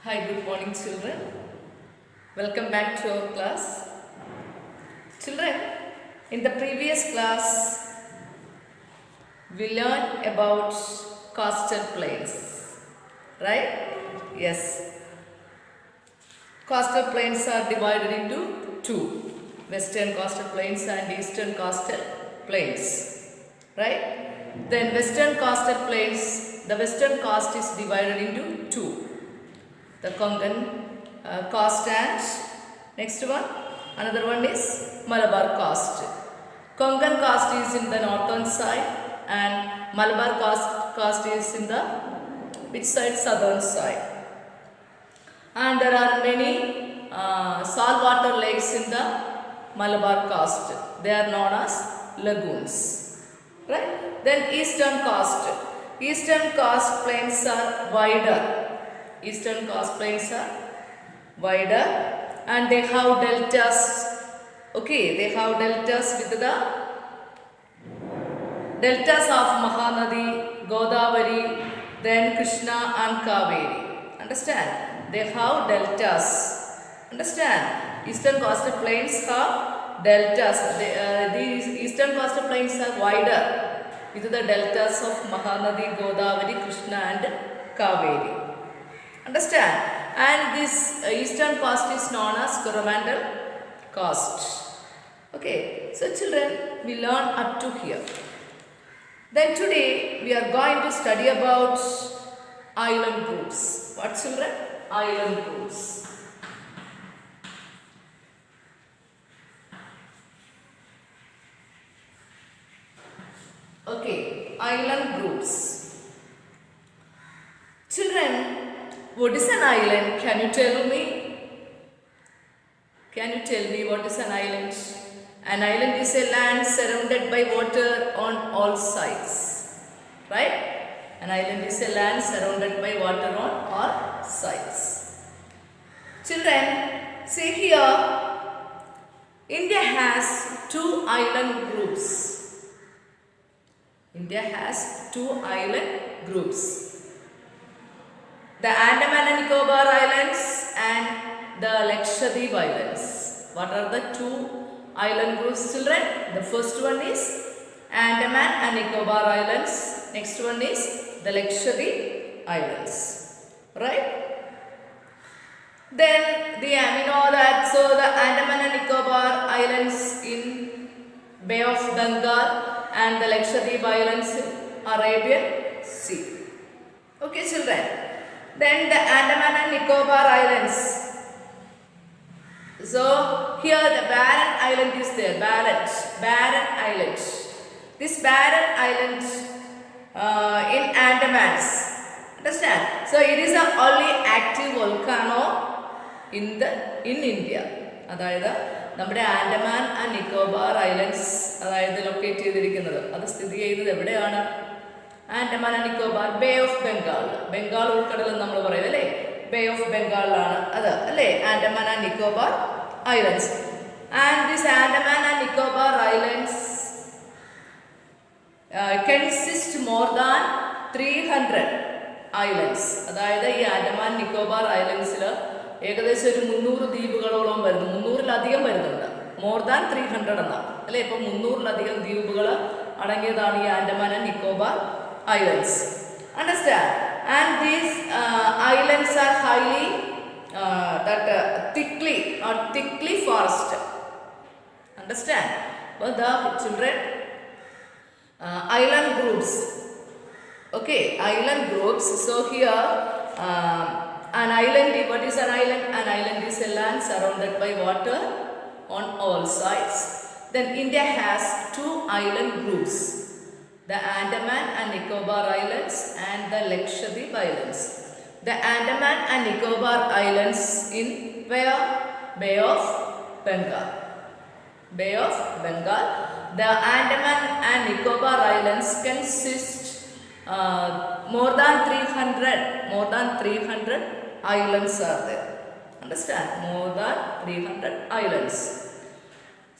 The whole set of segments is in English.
Hi, good morning, children. Welcome back to our class. Children, in the previous class, we learned about coastal plains, right? Yes. Coastal plains are divided into two: western coastal plains and eastern coastal plains, right? Then western coastal plains, the western coast is divided into two: the Konkan coast and next one, another one is Malabar coast. Konkan coast is in the northern side and Malabar coast is in the which side? Southern side. And there are many saltwater lakes in the Malabar coast. They are known as lagoons, right? Then eastern coast. Eastern coast plains are wider. Eastern coast plains are wider and they have deltas. Okay, they have deltas with the deltas of Mahanadi, Godavari, then Krishna and Kaveri. Understand? They have deltas. Understand? Eastern coastal plains have deltas. These eastern coastal plains are wider with the deltas of Mahanadi, Godavari, Krishna and Kaveri. Understand? And this eastern coast is known as Coromandel coast. Okay, so children, we learn up to here. Then today we are going to study about island groups. What, children? Island groups. Okay, island groups. Children, what is an island? Can you tell me? Can you tell me what is an island? An island is a land surrounded by water on all sides. Right? An island is a land surrounded by water on all sides. Children, see here, India has two island groups. India has two island groups: the Andaman and Nicobar Islands and the Lakshadweep Islands. What are the two island groups, children? The first one is Andaman and Nicobar Islands. Next one is the Lakshadweep Islands. Right? Then we know that so the Andaman and Nicobar Islands in Bay of Bengal and the Lakshadweep Islands in Arabian Sea. Okay, children. Then the Andaman and Nicobar Islands. So here the Barren Island is there. Barren Island. This Barren Island in Andamans. Understand? So it is the only active volcano in India. അതായത് നമ്മുടെ Andaman and Nicobar islands അതായത് locate ചെയ്തിരിക്കുന്നത് അത് സ്ഥിതി ചെയ്യുന്നത് എവിടെയാണ്? Andaman and Nicobar, bay of Bengal, Bengal ഉൾക്കടൽ എന്ന് നമ്മൾ പറയും അല്ലേ, ബേ ഓഫ് ബംഗാളിലാണ് അത് അല്ലേ, Andaman and Nicobar islands. And this Andaman and Nicobar islands consist more than 300 islands. അതായത് ഈ ആൻഡമാൻ നിക്കോബാർ ഐലൻഡ്സിൽ ഏകദേശം ഒരു 300 ദ്വീപുകളോളം വരുന്നു, 300-ലധികം വരുന്നുണ്ട്. മോർ ദാൻ 300 എന്നാണ് അല്ലേ. ഇപ്പം 300-ലധികം ദ്വീപുകൾ അടങ്ങിയതാണ് ഈ Andaman and Nicobar islands. Understand? And these islands are highly thickly forested. Understand? But the children, island groups. Okay, island groups. So here an island, what is an island? An island is a land surrounded by water on all sides. Then India has two island groups: the Andaman and Nicobar Islands and the Lakshadweep Islands. The Andaman and Nicobar Islands in where? Bay of Bengal. Bay of Bengal. The Andaman and Nicobar Islands consist more than 300 islands are there. Understand? More than 300 islands.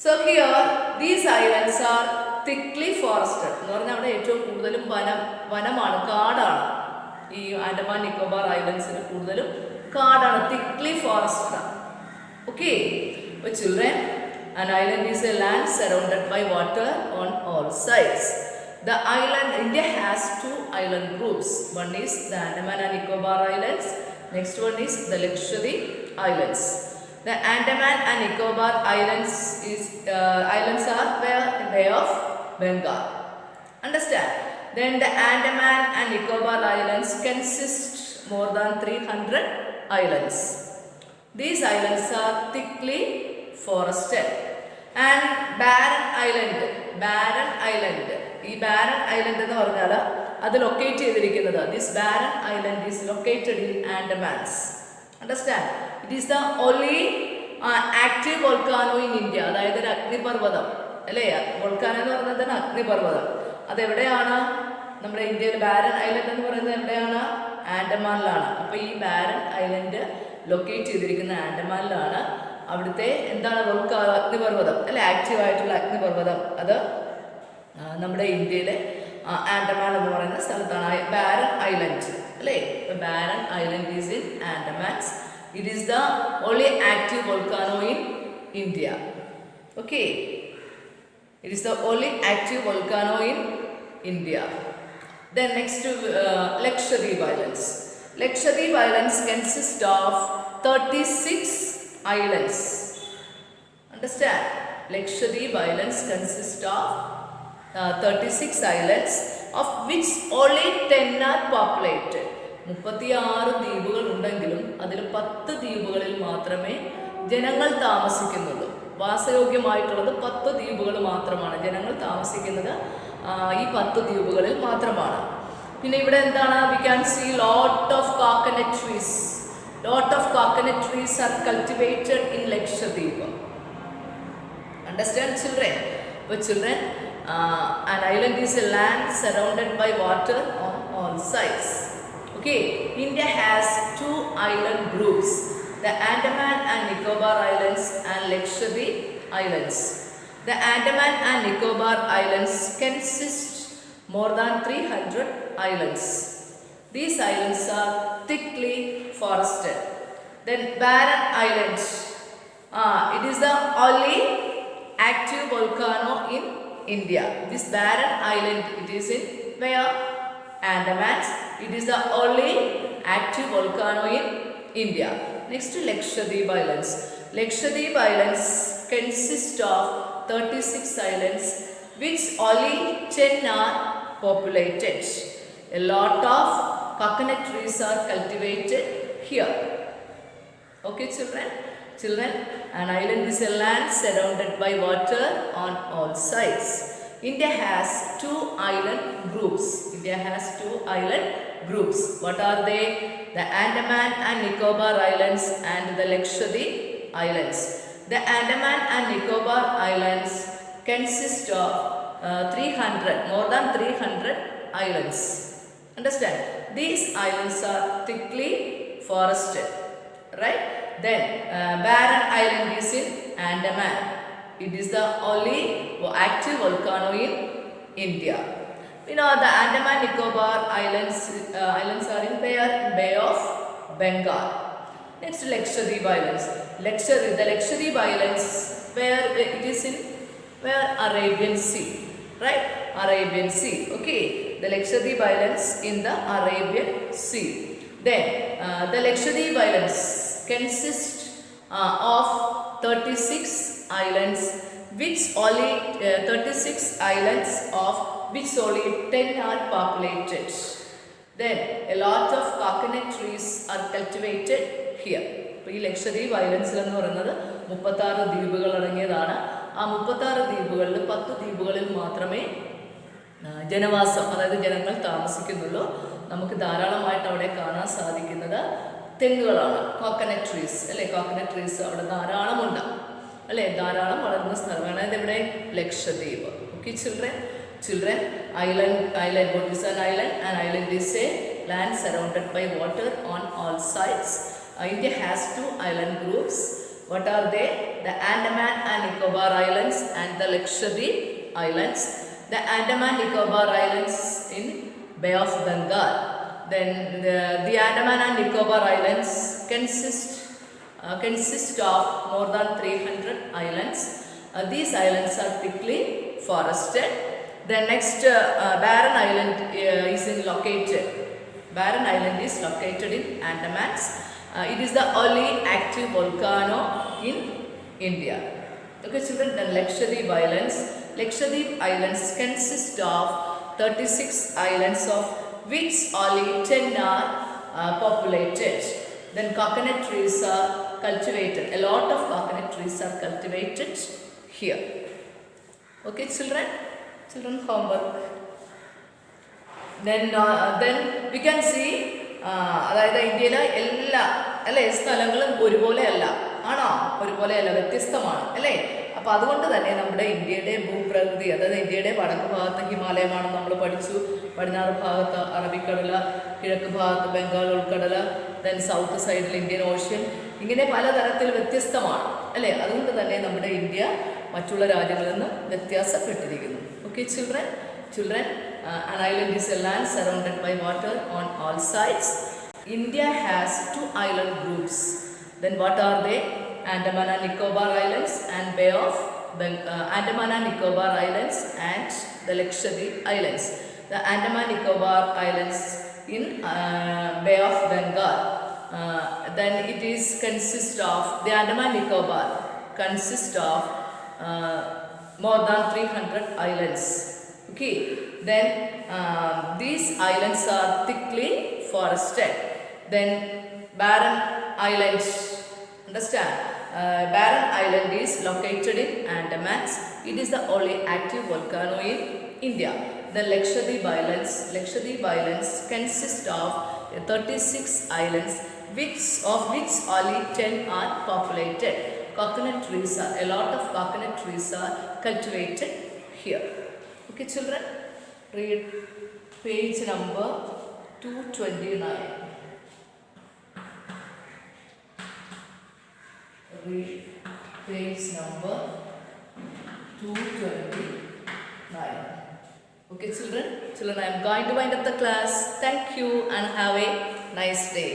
So here these islands are thickly forested. എന്ന് പറഞ്ഞാൽ അവിടെ ഏറ്റവും കൂടുതലും വനമാണ്, കാടാണ്. ഈ ആൻഡമാൻ നിക്കോബാർ ഐലൻഡ്സിൽ കൂടുതലും കാടാണ്, thickly forested ആണ്. Okay, അപ്പോൾ children, an island is a land surrounded by water on all sides. The island, India has two island groups. One is the Andaman and Nicobar Islands. Next one is the Lakshadweep Islands. The Andaman and Nicobar Islands islands are where the Bay of Bengal. Understand? Then the Andaman and Nicobar Islands consist more than 300 islands. These islands are thickly forested. And Barren Island, ഈ Barren Island എന്ന് പറഞ്ഞാൽ അത് locate ചെയ്തിരിക്കുന്നത്, this Barren Island is located in Andamans. Understand? It is the only active volcano in India. അതായത് ഒരു അഗ്നിപർവ്വതം അല്ലേ, volcano എന്ന് പറയുന്നത് തന്നെ അഗ്നിപർവ്വതം. അതെവിടെയാണ്? നമ്മുടെ ഇന്ത്യയിൽ ബാരൻ ഐലൻഡ് എന്ന് പറയുന്നത് എവിടെയാണ്? ആൻഡമാനിലാണ്. അപ്പോൾ ഈ ബാരൻ ഐലൻഡ് ലൊക്കേറ്റ് ചെയ്തിരിക്കുന്ന ആൻഡമാനിലാണ്. അവിടുത്തെ എന്താണ് അഗ്നിപർവ്വതം അല്ലെ, ആക്റ്റീവ് ആയിട്ടുള്ള അഗ്നിപർവ്വതം അത് നമ്മുടെ ഇന്ത്യയിലെ ആൻഡമാൻ എന്ന് പറയുന്ന സ്ഥലത്താണ് ബാരൻ ഐലൻഡ് അല്ലേ. Barren Island is in Andamans. It is the only active volcano in India. Okay, it is the only active volcano in India. Then next to Lakshadweep Islands. Lakshadweep Islands consist of 36 islands. Understand? Lakshadweep Islands consist of 36 islands, of which only 10 are populated. 36 ദ്വീപുകൾ ഉണ്ടെങ്കിലും അതിൽ 10 ദ്വീപുകളിൽ മാത്രമേ ജനങ്ങൾ താമസിക്കുന്നുള്ളൂ. വാസയോഗ്യമായിട്ടുള്ളത് 10 ദ്വീപുകൾ മാത്രമാണ്. ജനങ്ങൾ താമസിക്കുന്നത് ഈ 10 ദ്വീപുകളിൽ മാത്രമാണ്. പിന്നെ ഇവിടെ എന്താണ്? We can see lot of coconut trees. Lot of coconut trees are cultivated in Lakshadweep. Understand, children? But children, an island is a land surrounded by water on all sides. Okay, India has two island groups, the Andaman and Nicobar Islands and Lakshadweep Islands. The Andaman and Nicobar Islands consist more than 300 islands. These islands are thickly forested. Then Barren Island, it is the only active volcano in India. This Barren Island, it is in where? Andaman. It is the only active volcano in India. Next to Lakshadweep Islands. Lakshadweep Islands consist of 36 islands, which only 10 are populated. A lot of coconut trees are cultivated here. Okay, children? Children, an island is a land surrounded by water on all sides. India has two island groups. India has two island groups. What are they? The Andaman and Nicobar Islands and the Lakshadweep Islands. The Andaman and Nicobar Islands consist of 300, more than 300 islands. Understand? These islands are thickly forested, right? Then Barren Island is in Andaman. It is the only active volcano in India. You know, the Andaman Nicobar Islands are in Bay of Bengal. Next, Lakshadweep Islands. The Lakshadweep Islands, where it is in where Arabian Sea, right? Arabian Sea. Okay, the Lakshadweep Islands in the Arabian Sea. Then the Lakshadweep Islands consist of 36 islands, which only 36 islands of which only 10 are populated. Then a lot of coconut trees are cultivated here. അപ്പോൾ ഈ ലക്ഷദ്വീപ് ഐലൻഡ്സിൽ എന്ന് പറയുന്നത് 36 ദ്വീപുകൾ അടങ്ങിയതാണ്. ആ 36 ദ്വീപുകളിൽ 10 ദ്വീപുകളിൽ മാത്രമേ ജനവാസം, അതായത് ജനങ്ങൾ താമസിക്കുന്നുള്ളൂ. നമുക്ക് ധാരാളമായിട്ട് അവിടെ കാണാൻ സാധിക്കുന്നത് തെങ്ങുകളാണ്, കോക്കനട്ട് ട്രീസ് അല്ലേ. കോക്കനട്ട് ട്രീസ് അവിടെ ധാരാളമുണ്ട് അല്ലേ, ധാരാളം വളരുന്ന സ്ഥലമാണ്. ഇതെവിടെ? Lakshadweep. Okay children, island, what is an island? An island is a land surrounded by water on all sides. India has two island groups. What are they? The Andaman and Nicobar Islands and the Lakshadweep Islands. The Andaman Nicobar Islands in Bay of Bengal. Then the Andaman and Nicobar Islands consist of more than 300 islands. These islands are thickly forested. The next barren island Barren Island is located in Andamans. It is the only active volcano in India. Okay, children, then Lakshadweep Islands. Lakshadweep Islands consist of 36 islands, of which only 10 are populated. Then coconut trees are cultivated. A lot of coconut trees are cultivated here. Okay, children? Children, homework. Then we can see അതായത് ഇന്ത്യയിലെ എല്ലാ സ്ഥലങ്ങളും ഒരുപോലെ അല്ല, ആണോ? ഒരുപോലെ അല്ല, വ്യത്യസ്തമാണ് അല്ലേ? അപ്പോൾ അതുകൊണ്ട് തന്നെ നമ്മുടെ ഇന്ത്യയുടെ ഭൂപ്രകൃതി, അതായത് ഇന്ത്യയുടെ വടക്ക് ഭാഗത്ത് ഹിമാലയമാണ് നമ്മൾ പഠിച്ചു, പടിഞ്ഞാറ് ഭാഗത്ത് അറബിക്കടൽ, കിഴക്ക് ഭാഗത്ത് ബംഗാൾ ഉൾക്കടൽ, ദെൻ സൗത്ത് സൈഡിൽ ഇന്ത്യൻ ഓഷ്യൻ, ഇങ്ങനെ പലതരത്തിൽ വ്യത്യസ്തമാണ് അല്ലേ? അതുകൊണ്ട് തന്നെ നമ്മുടെ ഇന്ത്യ മറ്റുള്ള രാജ്യങ്ങളിൽ നിന്ന് വ്യത്യാസപ്പെട്ടിരിക്കുന്നു. Okay children, an island is a land surrounded by water on all sides. India has 2 island groups. Then what are they? Andaman and Nicobar Islands and Andaman and Nicobar Islands and the Lakshadweep Islands. The Andaman Nicobar Islands in Bay of Bengal. Then it is the Andaman Nicobar consist of more than 300 islands. Okay, then these islands are thickly forested. Then barren island, understand? Barren island is located in Andamans. It is the only active volcano in India. The Lakshadweep Islands consist of 36 islands, of which only 10 are populated. A lot of coconut trees are cultivated here. Okay children, read page number 229. Read page number 229. Okay children, I am going to wind up the class. Thank you and have a nice day.